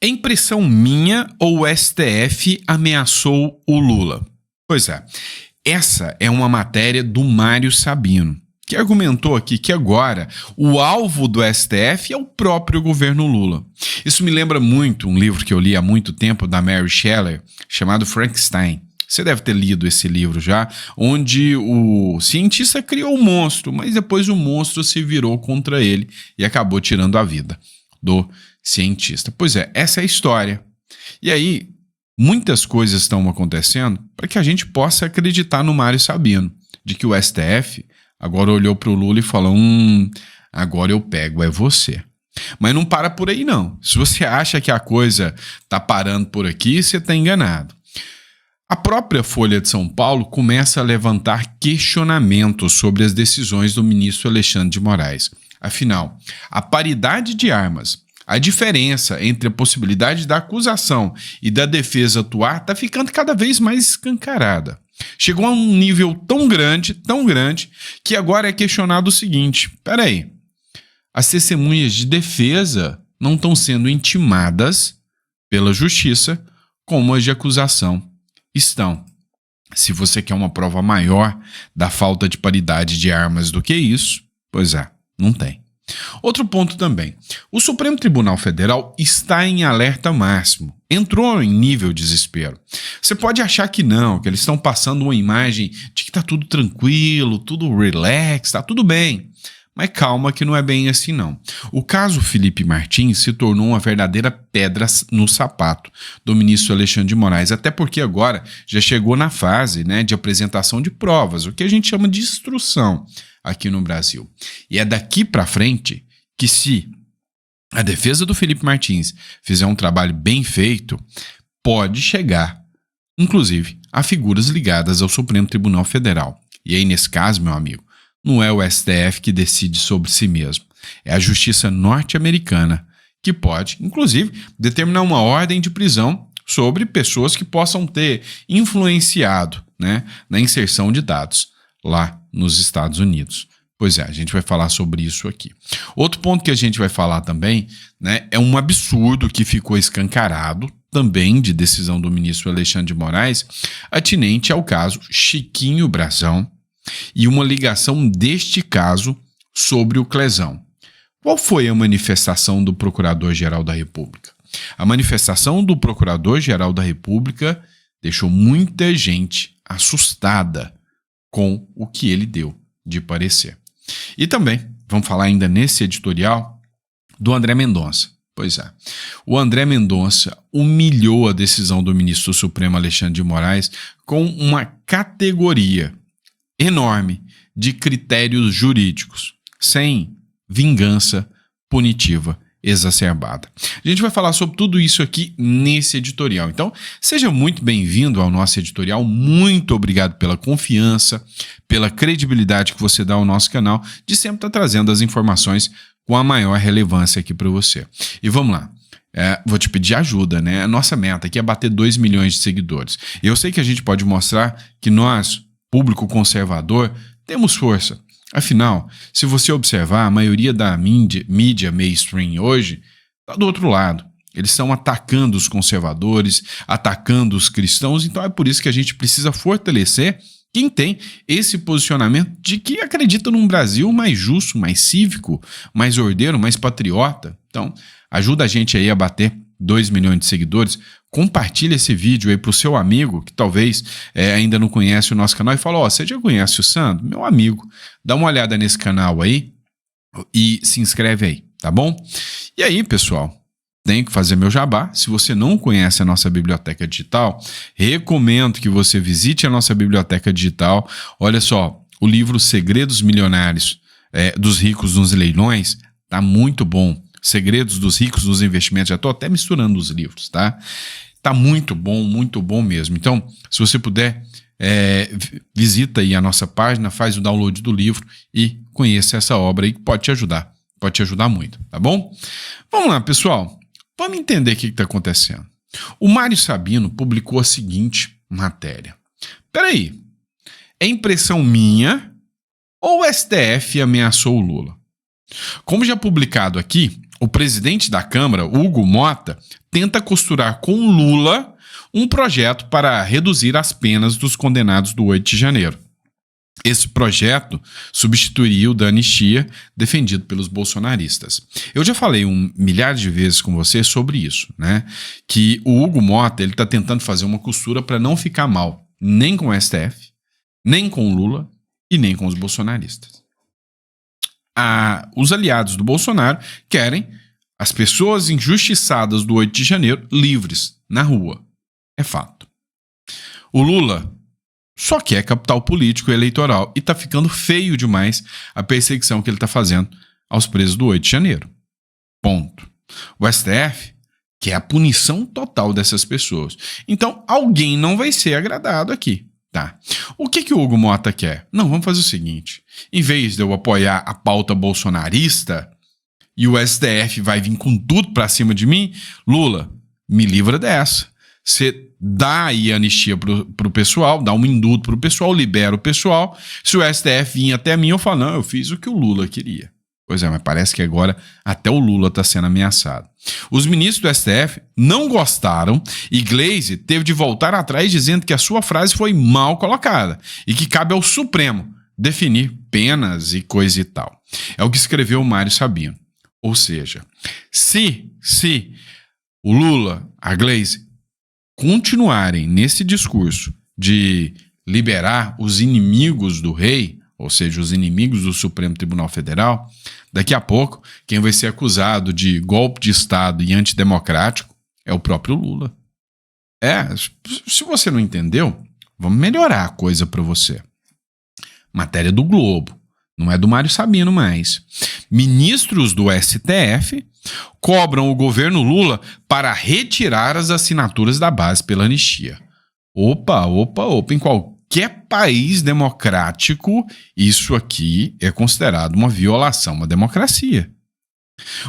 É impressão minha ou o STF ameaçou o Lula? Pois é, essa é uma matéria do Mário Sabino, que argumentou aqui que agora o alvo do STF é o próprio governo Lula. Isso me lembra muito um livro que eu li há muito tempo da Mary Shelley, chamado Frankenstein. Você deve ter lido esse livro já, onde o cientista criou um monstro, mas depois o monstro se virou contra ele e acabou tirando a vida do cientista. Pois é, essa é a história. E aí, muitas coisas estão acontecendo para que a gente possa acreditar no Mário Sabino, de que o STF agora olhou para o Lula e falou: agora eu pego, é você. Mas não para por aí não. Se você acha que a coisa está parando por aqui, você está enganado. A própria Folha de São Paulo começa a levantar questionamentos sobre as decisões do ministro Alexandre de Moraes. Afinal, a paridade de armas, a diferença entre a possibilidade da acusação e da defesa atuar está ficando cada vez mais escancarada. Chegou a um nível tão grande, que agora é questionado o seguinte: peraí, as testemunhas de defesa não estão sendo intimadas pela justiça como as de acusação estão. Se você quer uma prova maior da falta de paridade de armas do que isso, pois é, não tem. Outro ponto também. O Supremo Tribunal Federal está em alerta máximo. Entrou em nível desespero. Você pode achar que não, que eles estão passando uma imagem de que está tudo tranquilo, tudo relax, está tudo bem. Mas calma que não é bem assim não. O caso Felipe Martins se tornou uma verdadeira pedra no sapato do ministro Alexandre de Moraes, até porque agora já chegou na fase, de apresentação de provas, o que a gente chama de instrução aqui no Brasil. E é daqui para frente que, se a defesa do Felipe Martins fizer um trabalho bem feito, pode chegar, inclusive, a figuras ligadas ao Supremo Tribunal Federal. E aí, nesse caso, meu amigo, não é o STF que decide sobre si mesmo. É a justiça norte-americana que pode, inclusive, determinar uma ordem de prisão sobre pessoas que possam ter influenciado, na inserção de dados lá nos Estados Unidos. Pois é, a gente vai falar sobre isso aqui. Outro ponto que a gente vai falar também, é um absurdo que ficou escancarado, também de decisão do ministro Alexandre de Moraes, atinente ao caso Chiquinho Brazão, e uma ligação deste caso sobre o Clezão. Qual foi a manifestação do Procurador-Geral da República? A manifestação do Procurador-Geral da República deixou muita gente assustada com o que ele deu de parecer. E também, vamos falar ainda nesse editorial, do André Mendonça. Pois é, o André Mendonça humilhou a decisão do ministro Supremo Alexandre de Moraes com uma categoria enorme de critérios jurídicos, sem vingança punitiva exacerbada. A gente vai falar sobre tudo isso aqui nesse editorial. Então, seja muito bem-vindo ao nosso editorial. Muito obrigado pela confiança, pela credibilidade que você dá ao nosso canal, de sempre estar trazendo as informações com a maior relevância aqui para você. E vamos lá. Vou te pedir ajuda, A nossa meta aqui é bater 2 milhões de seguidores. Eu sei que a gente pode mostrar que nós, público conservador, temos força. Afinal, se você observar, a maioria da mídia mainstream hoje está do outro lado. Eles estão atacando os conservadores, atacando os cristãos, então é por isso que a gente precisa fortalecer quem tem esse posicionamento de que acredita num Brasil mais justo, mais cívico, mais ordeiro, mais patriota. Então, ajuda a gente aí a bater 2 milhões de seguidores. Compartilha esse vídeo aí para o seu amigo que talvez ainda não conhece o nosso canal e fala: você já conhece o Sandro? Meu amigo, dá uma olhada nesse canal aí e se inscreve aí, tá bom? E aí, pessoal, tenho que fazer meu jabá. Se você não conhece a nossa biblioteca digital, recomendo que você visite a nossa biblioteca digital. Olha só, o livro Segredos Milionários dos Ricos nos Leilões tá muito bom. Segredos dos Ricos nos Investimentos, já estou até misturando os livros, tá? Tá muito bom mesmo. Então, se você puder, visita aí a nossa página, faz o download do livro e conheça essa obra aí que pode te ajudar muito, tá bom? Vamos lá, pessoal, vamos entender o que está acontecendo. O Mário Sabino publicou a seguinte matéria. Peraí, é impressão minha ou o STF ameaçou o Lula? Como já publicado aqui, o presidente da Câmara, Hugo Mota, tenta costurar com Lula um projeto para reduzir as penas dos condenados do 8 de janeiro. Esse projeto substituiria o da anistia defendido pelos bolsonaristas. Eu já falei milhares de vezes com você sobre isso, né? Que o Hugo Mota está tentando fazer uma costura para não ficar mal, nem com o STF, nem com o Lula e nem com os bolsonaristas. Os aliados do Bolsonaro querem as pessoas injustiçadas do 8 de janeiro livres, na rua. É fato. O Lula só quer capital político e eleitoral e tá ficando feio demais a perseguição que ele tá fazendo aos presos do 8 de janeiro. Ponto. O STF quer a punição total dessas pessoas. Então, alguém não vai ser agradado aqui, tá? O que o Hugo Mota quer? Não, vamos fazer o seguinte. Em vez de eu apoiar a pauta bolsonarista e o STF vai vir com tudo pra cima de mim, Lula, me livra dessa. Você dá aí anistia pro pessoal, dá um indulto pro pessoal, libera o pessoal. Se o STF vir até mim, eu falo, não, eu fiz o que o Lula queria. Pois é, mas parece que agora até o Lula está sendo ameaçado. Os ministros do STF não gostaram e Glaze teve de voltar atrás dizendo que a sua frase foi mal colocada e que cabe ao Supremo definir penas e coisa e tal. É o que escreveu o Mário Sabino. Ou seja, se o Lula, a Glaze, continuarem nesse discurso de liberar os inimigos do rei, ou seja, os inimigos do Supremo Tribunal Federal, daqui a pouco, quem vai ser acusado de golpe de Estado e antidemocrático é o próprio Lula. Se você não entendeu, vamos melhorar a coisa para você. Matéria do Globo, não é do Mário Sabino mais. Ministros do STF cobram o governo Lula para retirar as assinaturas da base pela anistia. Opa. Em qualquer país democrático, isso aqui é considerado uma violação, uma democracia.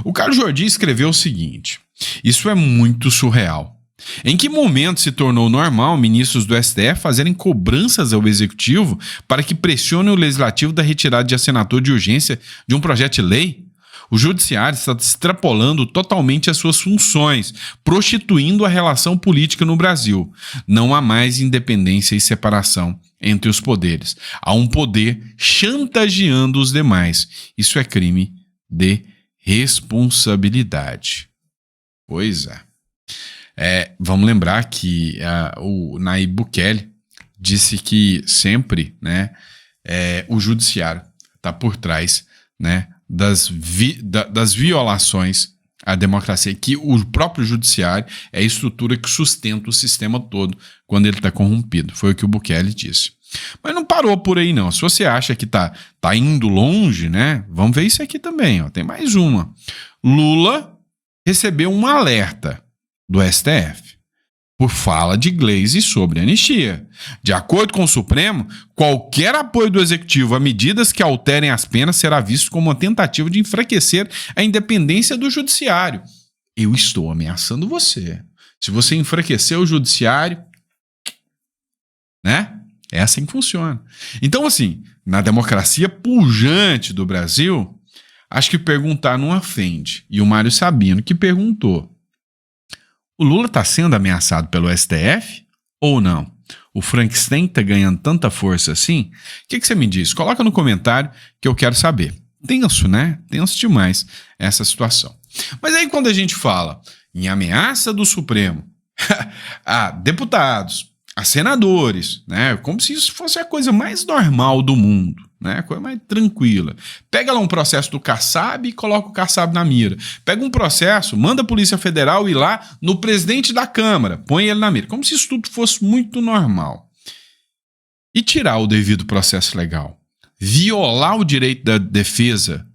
O Carlos Jordi escreveu o seguinte: isso é muito surreal. Em que momento se tornou normal ministros do STF fazerem cobranças ao Executivo para que pressione o Legislativo da retirada de assinatura de urgência de um projeto de lei? O Judiciário está extrapolando totalmente as suas funções, prostituindo a relação política no Brasil. Não há mais independência e separação entre os poderes. Há um poder chantageando os demais. Isso é crime de responsabilidade. Pois é. Vamos lembrar que o Nayib Bukele disse que sempre, né, o Judiciário está por trás, né, das violações à democracia, que o próprio Judiciário é a estrutura que sustenta o sistema todo quando ele está corrompido. Foi o que o Bukele disse. Mas não parou por aí, não. Se você acha que tá indo longe, né, vamos ver isso aqui também. Ó. Tem mais uma. Lula recebeu um alerta do STF por fala de Glaze sobre anistia. De acordo com o Supremo, qualquer apoio do Executivo a medidas que alterem as penas será visto como uma tentativa de enfraquecer a independência do Judiciário. Eu estou ameaçando você. Se você enfraquecer o Judiciário, né? É assim que funciona. Então, assim, na democracia pujante do Brasil, acho que perguntar não ofende. E o Mário Sabino que perguntou: o Lula está sendo ameaçado pelo STF ou não? O Frankenstein está ganhando tanta força assim? O que você me diz? Coloca no comentário que eu quero saber. Tenso, né? Tenso demais essa situação. Mas aí quando a gente fala em ameaça do Supremo a deputados, a senadores, né? Como se isso fosse a coisa mais normal do mundo, né? A coisa mais tranquila. Pega lá um processo do Kassab e coloca o Kassab na mira. Pega um processo, manda a Polícia Federal ir lá no presidente da Câmara, põe ele na mira. Como se isso tudo fosse muito normal. E tirar o devido processo legal. Violar o direito da defesa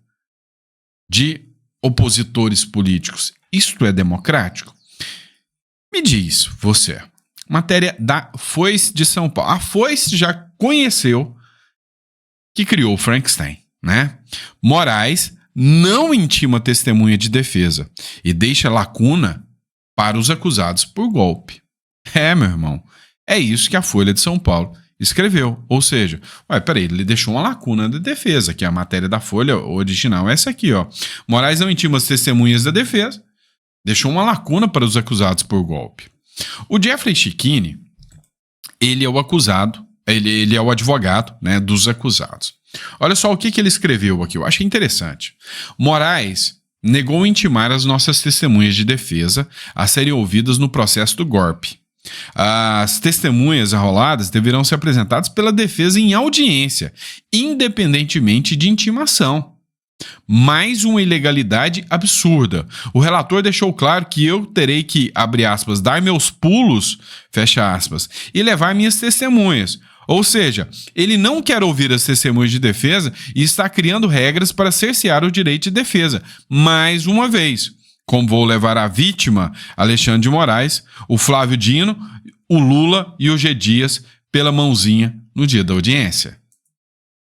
de opositores políticos. Isto é democrático? Me diz, você. Matéria da Foice de São Paulo. A Foice já conheceu que criou o Frankenstein, né? Moraes não intima testemunha de defesa e deixa lacuna para os acusados por golpe. Meu irmão, é isso que a Folha de São Paulo escreveu. Ou seja, peraí, ele deixou uma lacuna da defesa, que a matéria da Folha original é essa aqui, ó. Moraes não intima as testemunhas da defesa, deixou uma lacuna para os acusados por golpe. O Jeffrey Chikine, ele é o acusado, ele é o advogado, né, dos acusados. Olha só o que ele escreveu aqui, eu acho interessante. Moraes negou intimar as nossas testemunhas de defesa a serem ouvidas no processo do golpe. As testemunhas arroladas deverão ser apresentadas pela defesa em audiência, independentemente de intimação. Mais uma ilegalidade absurda. O relator deixou claro que eu terei que, abre aspas, dar meus pulos, fecha aspas, e levar minhas testemunhas. Ou seja, ele não quer ouvir as testemunhas de defesa e está criando regras para cercear o direito de defesa. Mais uma vez, como vou levar a vítima, Alexandre de Moraes, o Flávio Dino, o Lula e o G. Dias pela mãozinha no dia da audiência.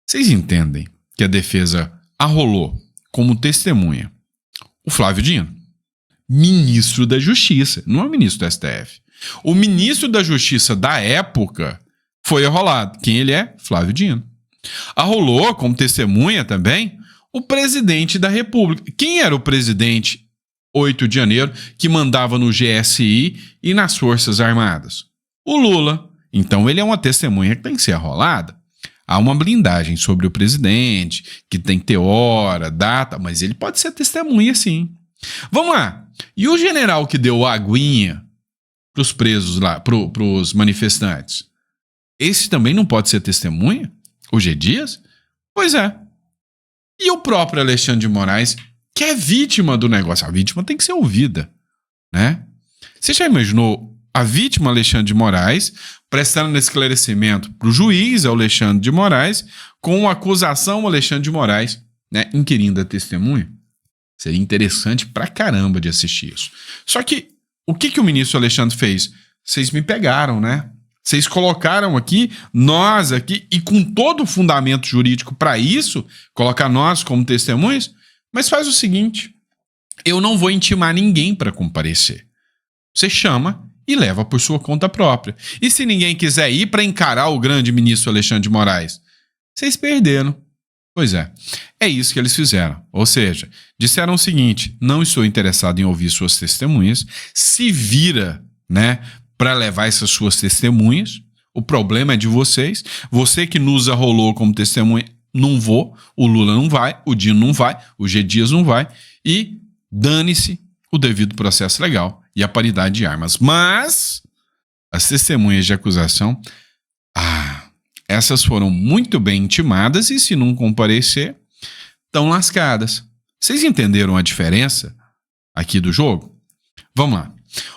Vocês entendem que a defesa arrolou como testemunha o Flávio Dino, ministro da Justiça, não é o ministro do STF. O ministro da Justiça da época foi arrolado. Quem ele é? Flávio Dino. Arrolou como testemunha também o presidente da República. Quem era o presidente 8 de janeiro que mandava no GSI e nas Forças Armadas? O Lula. Então ele é uma testemunha que tem que ser arrolada. Há uma blindagem sobre o presidente, que tem que ter hora, data, mas ele pode ser testemunha sim. Vamos lá. E o general que deu a aguinha para os presos lá, para os manifestantes? Esse também não pode ser testemunha? O G. Dias? Pois é. E o próprio Alexandre de Moraes, que é vítima do negócio? A vítima tem que ser ouvida, né? Você já imaginou a vítima Alexandre de Moraes prestando esclarecimento para o juiz Alexandre de Moraes com a acusação Alexandre de Moraes, né, inquirindo a testemunha? Seria interessante pra caramba de assistir isso. Só que o que o ministro Alexandre fez? Vocês me pegaram, né? Vocês colocaram aqui, nós aqui, e com todo o fundamento jurídico para isso, colocar nós como testemunhas, mas faz o seguinte, eu não vou intimar ninguém para comparecer. Você chama e leva por sua conta própria. E se ninguém quiser ir para encarar o grande ministro Alexandre de Moraes? Vocês perderam. Pois é isso que eles fizeram. Ou seja, disseram o seguinte, não estou interessado em ouvir suas testemunhas, se vira, né, para levar essas suas testemunhas, o problema é de vocês, você que nos arrolou como testemunha, não vou, o Lula não vai, o Dino não vai, o G. Dias não vai, e dane-se o devido processo legal e a paridade de armas. Mas as testemunhas de acusação, essas foram muito bem intimadas e se não comparecer, estão lascadas. Vocês entenderam a diferença aqui do jogo? Vamos lá.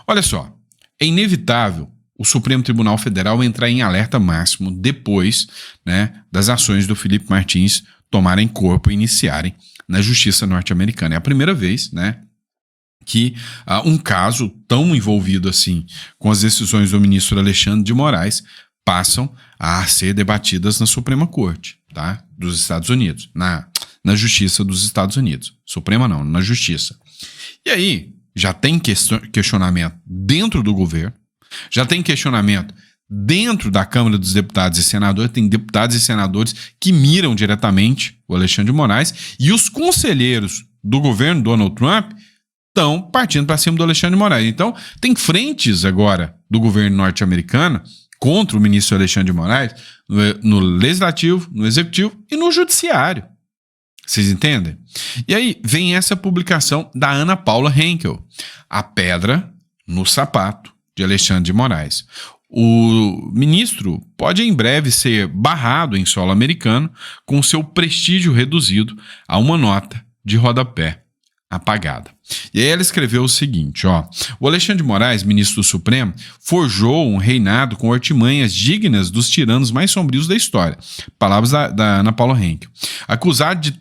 Olha só. É inevitável o Supremo Tribunal Federal entrar em alerta máximo depois, né, das ações do Felipe Martins tomarem corpo e iniciarem na justiça norte-americana. É a primeira vez, né, que um caso tão envolvido assim com as decisões do ministro Alexandre de Moraes passam a ser debatidas na Suprema Corte, tá, dos Estados Unidos, na Justiça dos Estados Unidos. Suprema não, na Justiça. E aí, já tem questionamento dentro do governo, já tem questionamento dentro da Câmara dos Deputados e Senadores, tem deputados e senadores que miram diretamente o Alexandre de Moraes e os conselheiros do governo Donald Trump estão partindo para cima do Alexandre de Moraes. Então, tem frentes agora do governo norte-americano contra o ministro Alexandre de Moraes no Legislativo, no Executivo e no Judiciário. Vocês entendem? E aí vem essa publicação da Ana Paula Henkel, A Pedra no Sapato de Alexandre de Moraes. O ministro pode em breve ser barrado em solo americano com seu prestígio reduzido a uma nota de rodapé apagada. E aí ela escreveu o seguinte, ó: o Alexandre de Moraes, ministro do Supremo, forjou um reinado com artimanhas dignas dos tiranos mais sombrios da história. Palavras da Ana Paula Henkel. Acusado de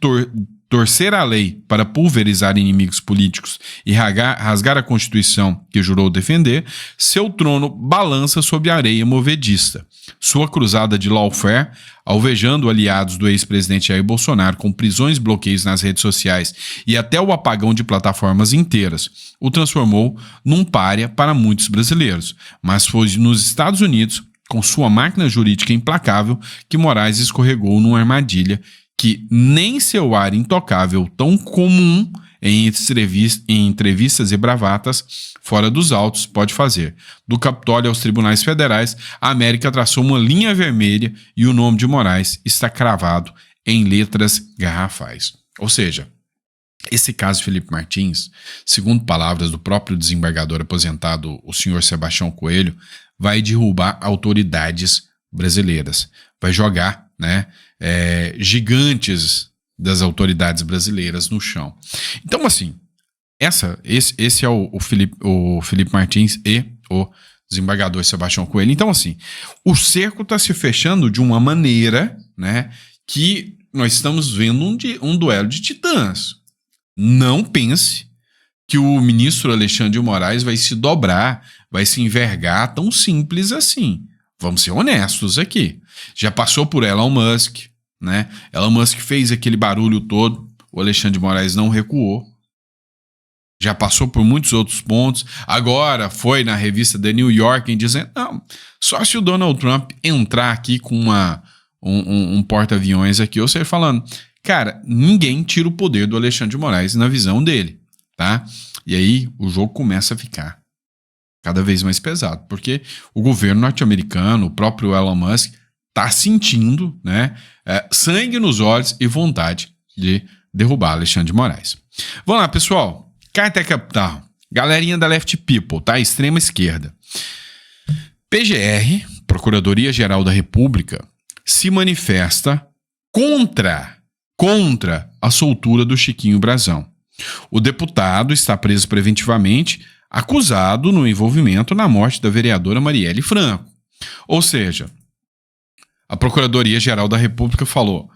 torcer a lei para pulverizar inimigos políticos e rasgar a Constituição que jurou defender, seu trono balança sob a areia movediça. Sua cruzada de lawfare, alvejando aliados do ex-presidente Jair Bolsonaro com prisões e bloqueios nas redes sociais e até o apagão de plataformas inteiras, o transformou num pária para muitos brasileiros. Mas foi nos Estados Unidos com sua máquina jurídica implacável, que Moraes escorregou numa armadilha que nem seu ar intocável tão comum em entrevistas e bravatas fora dos autos pode fazer. Do Capitólio aos tribunais federais, a América traçou uma linha vermelha e o nome de Moraes está cravado em letras garrafais. Ou seja, esse caso Felipe Martins, segundo palavras do próprio desembargador aposentado, o senhor Sebastião Coelho, vai derrubar autoridades brasileiras. Vai jogar, né, gigantes das autoridades brasileiras no chão. Então, assim, esse é o Felipe Martins e o desembargador Sebastião Coelho. Então, assim, o cerco está se fechando de uma maneira, né, que nós estamos vendo um duelo de titãs. Não pense que o ministro Alexandre de Moraes vai se dobrar, vai se envergar tão simples assim. Vamos ser honestos aqui. Já passou por Elon Musk, né? Elon Musk fez aquele barulho todo, o Alexandre de Moraes não recuou. Já passou por muitos outros pontos. Agora foi na revista The New Yorker dizendo, não, só se o Donald Trump entrar aqui com um porta-aviões aqui, ou seja, falando, cara, ninguém tira o poder do Alexandre de Moraes na visão dele, tá? E aí o jogo começa a ficar cada vez mais pesado, porque o governo norte-americano, o próprio Elon Musk, tá sentindo, né, sangue nos olhos e vontade de derrubar Alexandre de Moraes. Vamos lá, pessoal. Carta Capital. Galerinha da Left People, tá? Extrema esquerda. PGR, Procuradoria-Geral da República, se manifesta contra a soltura do Chiquinho Brazão. O deputado está preso preventivamente, acusado no envolvimento na morte da vereadora Marielle Franco. Ou seja, a Procuradoria-Geral da República falou,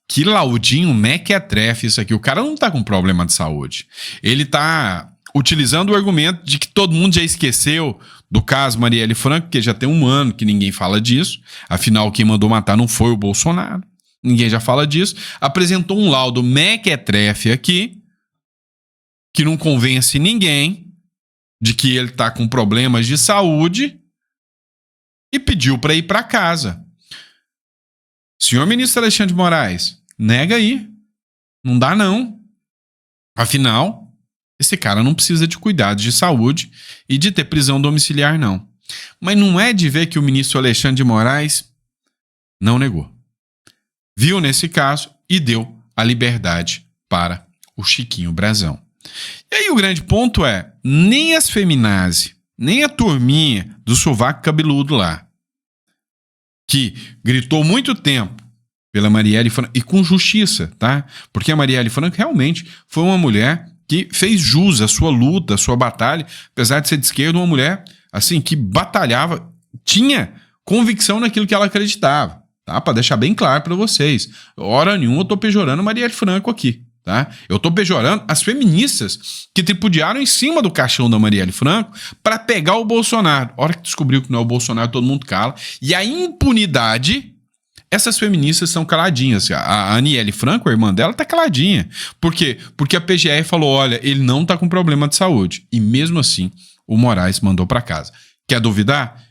que laudinho mequetrefe isso aqui, o cara não tá com problema de saúde. Ele tá utilizando o argumento de que todo mundo já esqueceu do caso Marielle Franco, que já tem 1 ano que ninguém fala disso, afinal quem mandou matar não foi o Bolsonaro, ninguém já fala disso, apresentou um laudo mequetrefe aqui, que não convence ninguém de que ele tá com problemas de saúde e pediu para ir para casa. Senhor ministro Alexandre de Moraes, nega aí. Não dá não. Afinal, esse cara não precisa de cuidados de saúde e de ter prisão domiciliar não. Mas não é de ver que o ministro Alexandre de Moraes não negou. Viu nesse caso e deu a liberdade para o Chiquinho Brazão. E aí o grande ponto é, nem as feminazes, nem a turminha do sovaco cabeludo lá, que gritou muito tempo pela Marielle Franco, e com justiça, tá? Porque a Marielle Franco realmente foi uma mulher que fez jus à sua luta, à sua batalha, apesar de ser de esquerda, uma mulher assim que batalhava, tinha convicção naquilo que ela acreditava, tá? Para deixar bem claro para vocês. Hora nenhuma eu tô pejorando a Marielle Franco aqui, tá? Eu tô pejorando as feministas que tripudiaram em cima do caixão da Marielle Franco para pegar o Bolsonaro. A hora que descobriu que não é o Bolsonaro, todo mundo cala. E a impunidade, essas feministas estão caladinhas. A Aniele Franco, a irmã dela, tá caladinha. Por quê? Porque a PGR falou, olha, ele não tá com problema de saúde. E mesmo assim, o Moraes mandou para casa. Quer duvidar?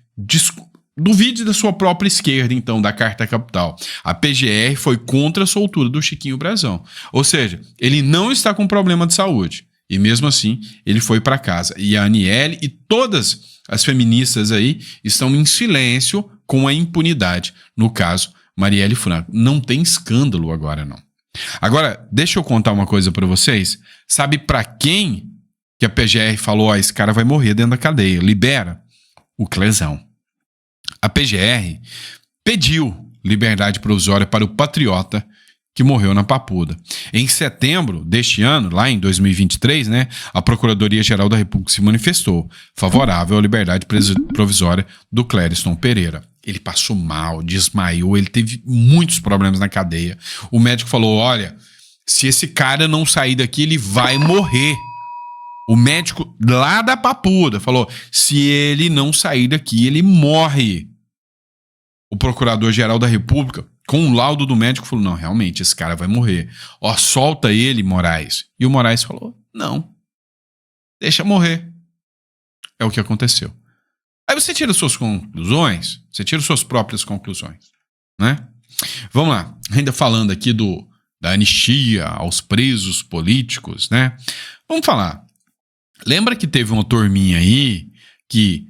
Duvide da sua própria esquerda, então, da Carta Capital. A PGR foi contra a soltura do Chiquinho Brazão. Ou seja, ele não está com problema de saúde. E mesmo assim, ele foi para casa. E a Aniele e todas as feministas aí estão em silêncio com a impunidade. No caso, Marielle Franco. Não tem escândalo agora, não. Agora, deixa eu contar uma coisa para vocês. Sabe para quem que a PGR falou, esse cara vai morrer dentro da cadeia? Libera o Clezão. A PGR pediu liberdade provisória para o patriota que morreu na Papuda. Em setembro deste ano, lá em 2023, né, a Procuradoria-Geral da República se manifestou favorável à liberdade provisória do Clériston Pereira. Ele passou mal, desmaiou, ele teve muitos problemas na cadeia. O médico falou, olha, se esse cara não sair daqui, ele vai morrer. O médico lá da Papuda falou, se ele não sair daqui, ele morre. O Procurador-Geral da República, com o laudo do médico, falou, não, realmente, esse cara vai morrer. Ó, solta ele, Moraes. E o Moraes falou, não, deixa morrer. É o que aconteceu. Aí você tira suas conclusões, você tira suas próprias conclusões, né? Vamos lá, ainda falando aqui da anistia aos presos políticos, né? Vamos falar. Lembra que teve uma turminha aí que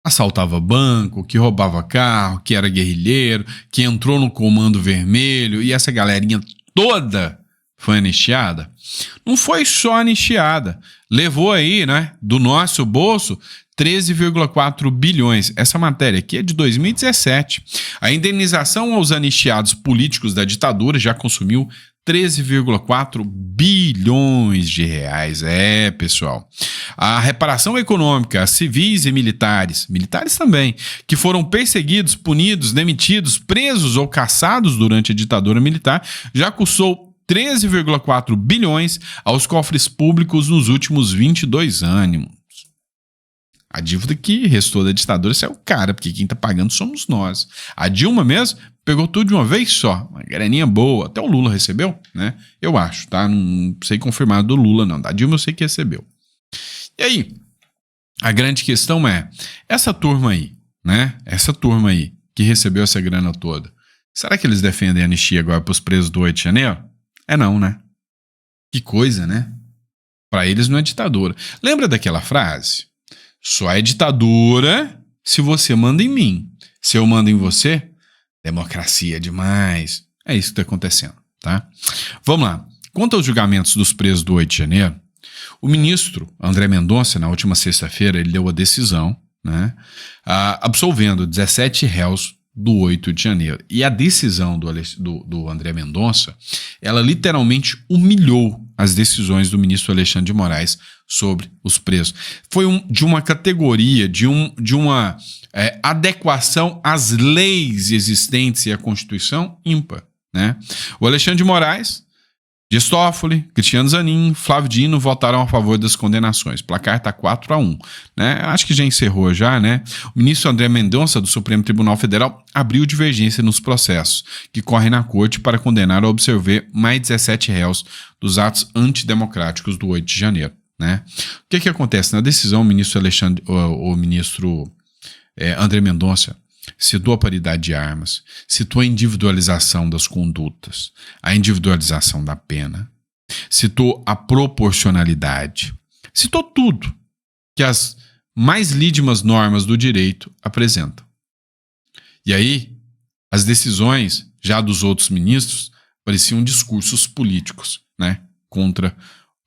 assaltava banco, que roubava carro, que era guerrilheiro, que entrou no Comando Vermelho e essa galerinha toda foi anistiada? Não foi só anistiada. Levou aí, né, do nosso bolso 13,4 bilhões. Essa matéria aqui é de 2017. A indenização aos anistiados políticos da ditadura já consumiu 13,4 bilhões de reais. É, pessoal. A reparação econômica a civis e militares também, que foram perseguidos, punidos, demitidos, presos ou caçados durante a ditadura militar, já custou 13,4 bilhões aos cofres públicos nos últimos 22 anos. A dívida que restou da ditadura saiu cara, porque quem tá pagando somos nós. A Dilma mesmo pegou tudo de uma vez só, uma graninha boa. Até o Lula recebeu, né? Eu acho, tá? Não sei confirmar do Lula, não. Da Dilma eu sei que recebeu. E aí, a grande questão é, essa turma aí, né? Essa turma aí que recebeu essa grana toda, será que eles defendem a anistia agora pros presos do 8 de janeiro? É não, né? Que coisa, né? Pra eles não é ditadura. Lembra daquela frase? Só é ditadura se você manda em mim. Se eu mando em você, democracia demais. É isso que está acontecendo, tá? Vamos lá. Quanto aos julgamentos dos presos do 8 de janeiro, o ministro André Mendonça, na última sexta-feira, ele deu a decisão, né, absolvendo 17 réus do 8 de janeiro. E a decisão do André Mendonça, ela literalmente humilhou as decisões do ministro Alexandre de Moraes sobre os presos. Foi de uma categoria, de uma adequação às leis existentes e à Constituição ímpar, né? O Alexandre de Moraes, Dias Toffoli, Cristiano Zanin, Flávio Dino votaram a favor das condenações. O placar está 4-1, né? Acho que já encerrou já, né? O ministro André Mendonça, do Supremo Tribunal Federal, abriu divergência nos processos que correm na corte para condenar ou absolver mais 17 réus dos atos antidemocráticos do 8 de janeiro, né? O que acontece? Na decisão, o ministro André Mendonça citou a paridade de armas, citou a individualização das condutas, a individualização da pena, citou a proporcionalidade, citou tudo que as mais lídimas normas do direito apresentam. E aí, as decisões já dos outros ministros pareciam discursos políticos, né, contra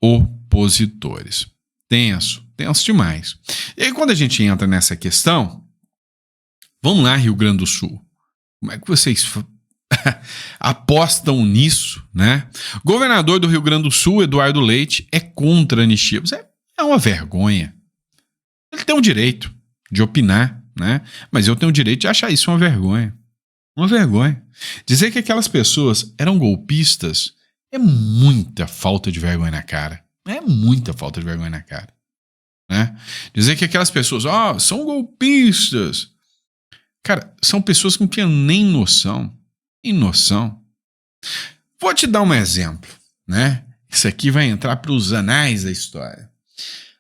opositores. Tenso demais. E aí, quando a gente entra nessa questão, vamos lá, Rio Grande do Sul. Como é que vocês apostam nisso, né? Governador do Rio Grande do Sul, Eduardo Leite, é contra a anistia. É uma vergonha. Ele tem o direito de opinar, né? Mas eu tenho o direito de achar isso uma vergonha. Uma vergonha. Dizer que aquelas pessoas eram golpistas é muita falta de vergonha na cara. É muita falta de vergonha na cara, né? Dizer que aquelas pessoas, são golpistas. Cara, são pessoas que não tinham nem noção. Nem noção. Vou te dar um exemplo, né? Isso aqui vai entrar para os anais da história.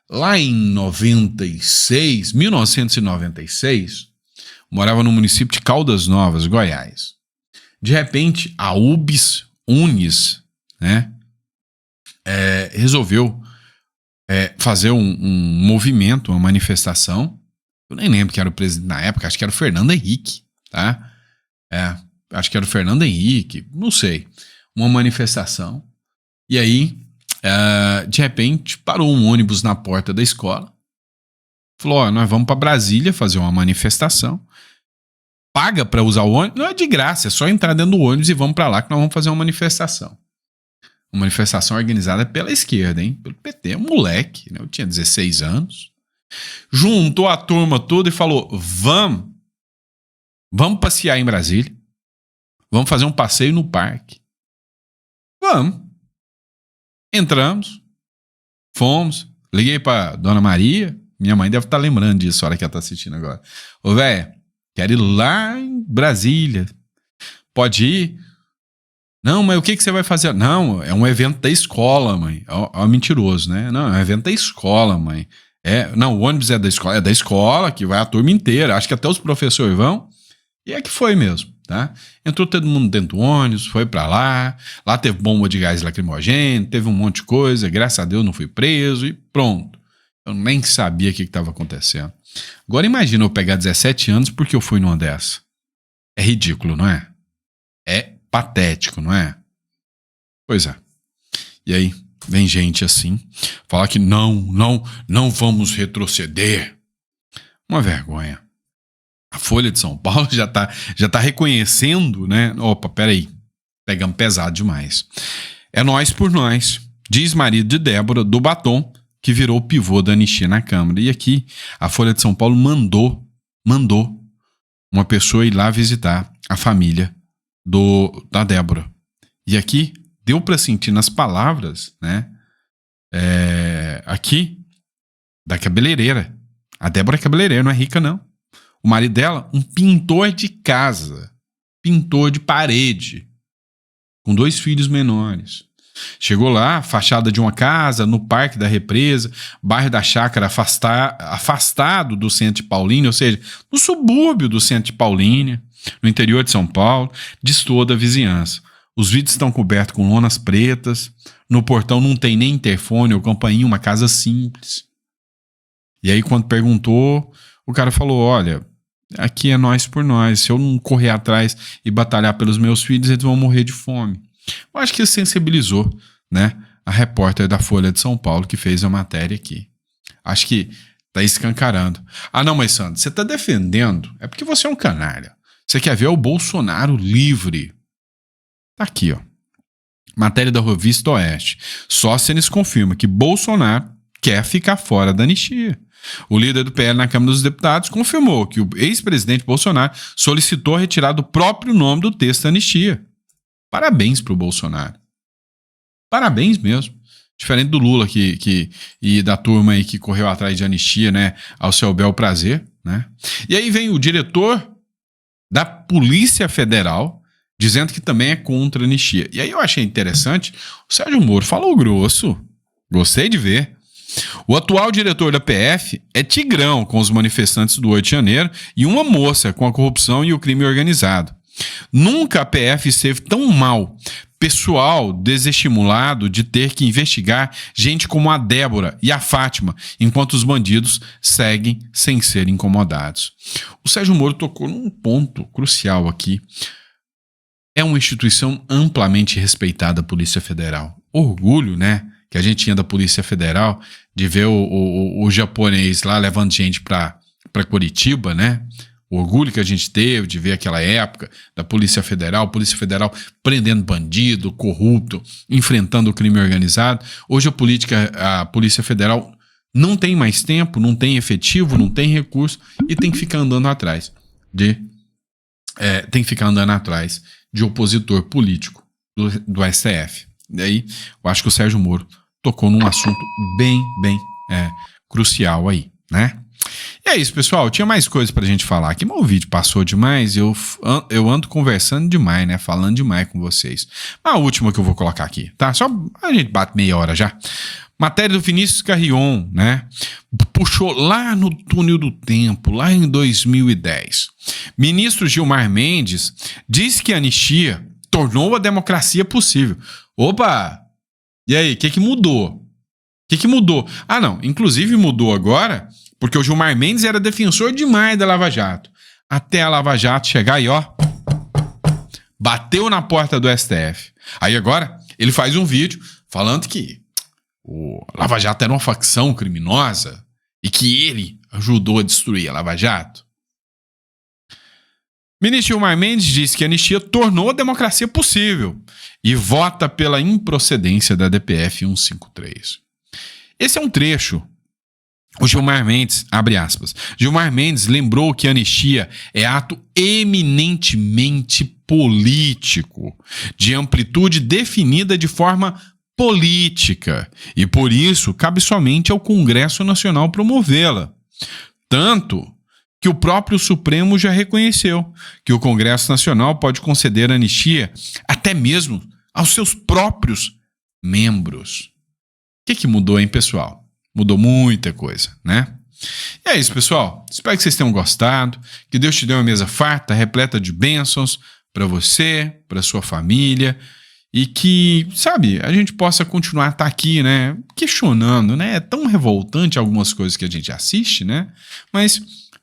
Lá em 1996, morava no município de Caldas Novas, Goiás. De repente, a Unis, né, resolveu fazer um movimento, uma manifestação. Eu nem lembro quem era o presidente na época, acho que era o Fernando Henrique, tá? Acho que era o Fernando Henrique, não sei. Uma manifestação. E aí, de repente, parou um ônibus na porta da escola. Falou, nós vamos para Brasília fazer uma manifestação. Paga para usar o ônibus? Não é de graça, é só entrar dentro do ônibus e vamos para lá que nós vamos fazer uma manifestação. Uma manifestação organizada pela esquerda, hein? Pelo PT, um moleque, né? Eu tinha 16 anos. Juntou a turma toda e falou, vamos passear em Brasília, vamos fazer um passeio no parque. Vamos. Entramos, fomos, liguei pra Dona Maria, minha mãe deve estar lembrando disso, a hora que ela tá assistindo agora. Ô, velho, quero ir lá em Brasília, pode ir? Não, mas o que você vai fazer? Não, é um evento da escola, mãe. Ó, mentiroso, né? Não, é um evento da escola, mãe. Não, o ônibus é da escola, que vai a turma inteira. Acho que até os professores vão. E é que foi mesmo, tá? Entrou todo mundo dentro do ônibus, foi pra lá. Lá teve bomba de gás lacrimogêneo, teve um monte de coisa. Graças a Deus não fui preso e pronto. Eu nem sabia o que estava acontecendo. Agora imagina eu pegar 17 anos porque eu fui numa dessa. É ridículo, não é? É patético, não é? Pois é. E aí, vem gente assim, falar que não vamos retroceder. Uma vergonha. A Folha de São Paulo já tá reconhecendo, né? Opa, peraí, pegamos pesado demais. É nós por nós, diz marido de Débora, do Batom, que virou pivô da anistia na Câmara. E aqui, a Folha de São Paulo mandou uma pessoa ir lá visitar a família da Débora. E aqui, deu para sentir nas palavras, né? Aqui, da cabeleireira. A Débora é cabeleireira, não é rica, não. O marido dela, um pintor de casa. Pintor de parede. Com 2 filhos menores. Chegou lá, fachada de uma casa, no Parque da Represa, bairro da Chácara afastado do centro de Paulínia, ou seja, no subúrbio do centro de Paulínia, no interior de São Paulo, destoa da vizinhança. Os vidros estão cobertos com lonas pretas, no portão não tem nem interfone ou campainha, uma casa simples. E aí quando perguntou, o cara falou, olha, aqui é nós por nós, se eu não correr atrás e batalhar pelos meus filhos, eles vão morrer de fome. Eu acho que isso sensibilizou, né, a repórter da Folha de São Paulo que fez a matéria aqui. Acho que tá escancarando. Ah, não, mas Sandro, você tá defendendo, é porque você é um canalha. Você quer ver o Bolsonaro livre. Tá aqui, ó. Matéria da Revista Oeste. Sóstenes confirma que Bolsonaro quer ficar fora da anistia. O líder do PL na Câmara dos Deputados confirmou que o ex-presidente Bolsonaro solicitou a retirada do próprio nome do texto da anistia. Parabéns pro Bolsonaro. Parabéns mesmo. Diferente do Lula e da turma aí que correu atrás de anistia, né? Ao seu bel prazer, né? E aí vem o diretor da Polícia Federal dizendo que também é contra a anistia. E aí eu achei interessante, o Sérgio Moro falou grosso. Gostei de ver. O atual diretor da PF é tigrão com os manifestantes do 8 de janeiro e uma moça com a corrupção e o crime organizado. Nunca a PF esteve tão mal, pessoal desestimulado de ter que investigar gente como a Débora e a Fátima, enquanto os bandidos seguem sem ser incomodados. O Sérgio Moro tocou num ponto crucial aqui. É uma instituição amplamente respeitada, a Polícia Federal. Orgulho, né, que a gente tinha da Polícia Federal, de ver o japonês lá levando gente para Curitiba, né? O orgulho que a gente teve de ver aquela época da Polícia Federal prendendo bandido, corrupto, enfrentando o crime organizado. Hoje a Polícia Federal não tem mais tempo, não tem efetivo, não tem recurso e tem que ficar andando atrás de opositor político do STF. Daí, eu acho que o Sérgio Moro tocou num assunto bem crucial aí, né? E é isso, pessoal. Tinha mais coisa pra gente falar aqui, mas o vídeo passou demais. Eu ando conversando demais, né? Falando demais com vocês. A última que eu vou colocar aqui, tá? Só a gente bate meia hora já. Matéria do Vinícius Carrion, né? Puxou lá no túnel do tempo, lá em 2010. Ministro Gilmar Mendes diz que a anistia tornou a democracia possível. Opa! E aí, o que mudou? O que mudou? Ah, não. Inclusive mudou agora porque o Gilmar Mendes era defensor demais da Lava Jato. Até a Lava Jato chegar e, ó, bateu na porta do STF. Aí agora ele faz um vídeo falando que o Lava Jato era uma facção criminosa e que ele ajudou a destruir a Lava Jato. Ministro Gilmar Mendes disse que a anistia tornou a democracia possível e vota pela improcedência da DPF 153. Esse é um trecho. O Gilmar Mendes, abre aspas, Gilmar Mendes lembrou que a anistia é ato eminentemente político, de amplitude definida de forma política, e por isso cabe somente ao Congresso Nacional promovê-la. Tanto que o próprio Supremo já reconheceu que o Congresso Nacional pode conceder anistia até mesmo aos seus próprios membros. O que mudou, hein, pessoal? Mudou muita coisa, né? E é isso, pessoal. Espero que vocês tenham gostado. Que Deus te dê uma mesa farta, repleta de bênçãos para você, para sua família. E que, sabe, a gente possa continuar a estar aqui, né? Questionando, né? É tão revoltante algumas coisas que a gente assiste, né? Mas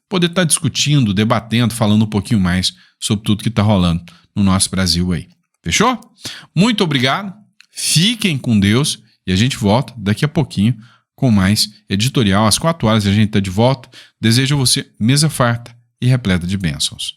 poder estar discutindo, debatendo, falando um pouquinho mais sobre tudo que está rolando no nosso Brasil aí. Fechou? Muito obrigado. Fiquem com Deus e a gente volta daqui a pouquinho com mais editorial. Às 4 horas a gente está de volta. Desejo a você mesa farta e repleta de bênçãos.